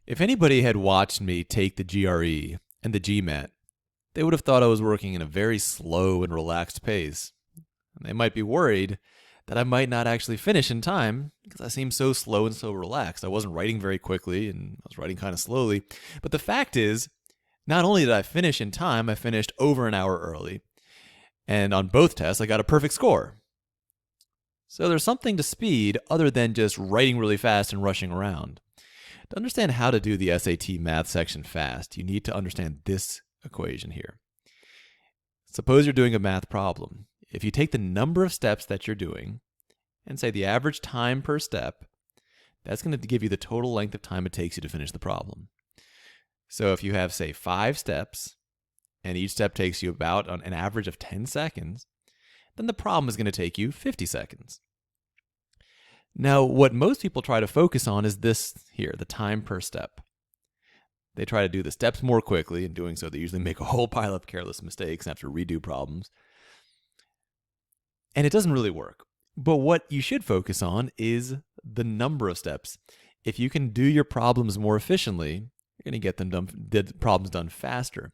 If anybody had watched me take the GRE and the GMAT, they would have thought I was working in a very slow and relaxed pace. And they might be worried that I might not actually finish in time because I seem so slow and so relaxed. I wasn't writing very quickly and I was writing kind of slowly. But the fact is, not only did I finish in time, I finished over an hour early. And on both tests, I got a perfect score. So there's something to speed other than just writing really fast and rushing around. To understand how to do the SAT math section fast, you need to understand this equation here. Suppose you're doing a math problem. If you take the number of steps that you're doing and say the average time per step, that's going to give you the total length of time it takes you to finish the problem. So if you have, say, 5 steps, and each step takes you about an average of 10 seconds, then the problem is going to take you 50 seconds. Now, what most people try to focus on is this here, the time per step. They try to do the steps more quickly. In doing so, they usually make a whole pile of careless mistakes and have to redo problems. And it doesn't really work. But what you should focus on is the number of steps. If you can do your problems more efficiently, you're going to get the problems done faster.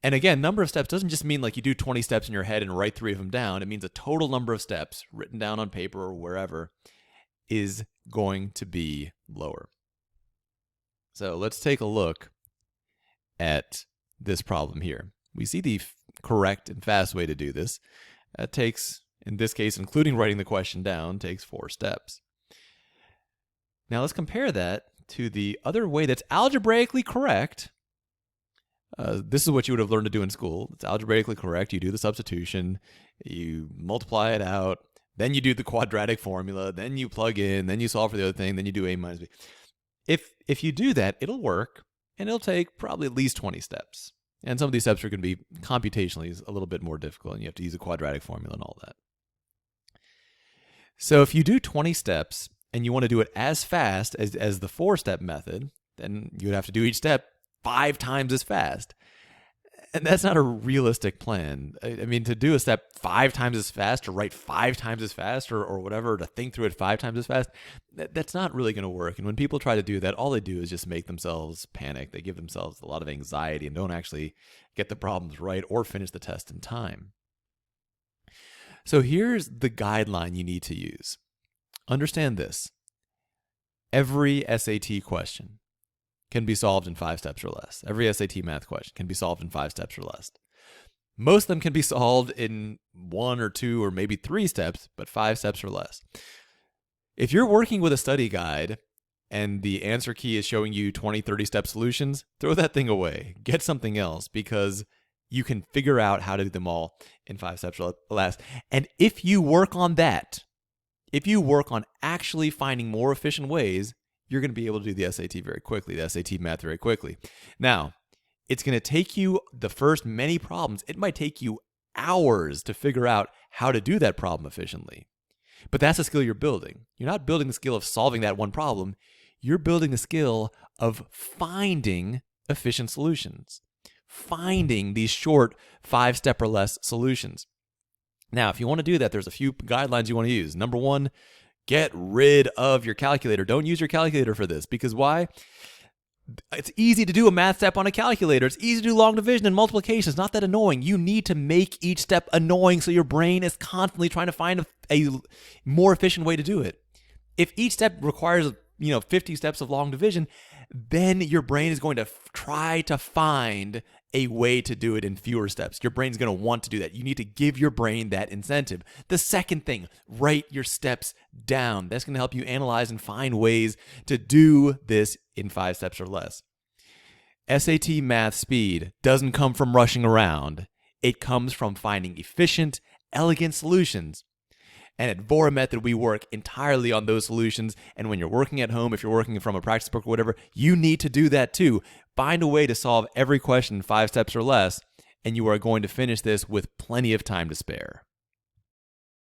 And again, number of steps doesn't just mean like you do 20 steps in your head and write 3 of them down. It means a total number of steps written down on paper or wherever is going to be lower. So let's take a look at this problem here. We see the correct and fast way to do this. It takes, in this case, including writing the question down, takes 4 steps. Now let's compare that to the other way that's algebraically correct. This is what you would have learned to do in school. It's algebraically correct. You do the substitution, you multiply it out, then you do the quadratic formula, then you plug in, then you solve for the other thing, then you do A minus B. If you do that, it'll work, and it'll take probably at least 20 steps. And some of these steps are going to be computationally a little bit more difficult, and you have to use a quadratic formula and all that. So if you do 20 steps, and you want to do it as fast as the 4-step method, then you would have to do each step 5 times as fast. And that's not a realistic plan. I mean, to do a step 5 times as fast, to write 5 times as fast, or whatever, to think through it 5 times as fast, that's not really going to work. And when people try to do that, all they do is just make themselves panic. They give themselves a lot of anxiety and don't actually get the problems right or finish the test in time. So here's the guideline you need to use. Understand this. Every SAT question can be solved in 5 steps or less. Every SAT math question can be solved in 5 steps or less. Most of them can be solved in 1 or 2 or maybe 3 steps, but 5 steps or less. If you're working with a study guide and the answer key is showing you 20, 30-step solutions, throw that thing away. Get something else because you can figure out how to do them all in 5 steps or less. And if you work on that, if you work on actually finding more efficient ways, you're going to be able to do the SAT very quickly, the SAT math very quickly. Now, it's going to take you the first many problems. It might take you hours to figure out how to do that problem efficiently. But that's a skill you're building. You're not building the skill of solving that one problem. You're building the skill of finding efficient solutions, finding these short 5-step or less solutions. Now, if you want to do that, there's a few guidelines you want to use. Number 1, get rid of your calculator. Don't use your calculator for this because why? It's easy to do a math step on a calculator. It's easy to do long division and multiplication. It's not that annoying. You need to make each step annoying so your brain is constantly trying to find a more efficient way to do it. If each step requires 50 steps of long division, then your brain is going to try to find a way to do it in fewer steps. Your brain's going to want to do that. You need to give your brain that incentive. The second thing, write your steps down. That's going to help you analyze and find ways to do this in 5 steps or less. SAT math speed doesn't come from rushing around. It comes from finding efficient, elegant solutions. And at Vora Method, we work entirely on those solutions. And when you're working at home, if you're working from a practice book or whatever, you need to do that too. Find a way to solve every question in 5 steps or less, and you are going to finish this with plenty of time to spare.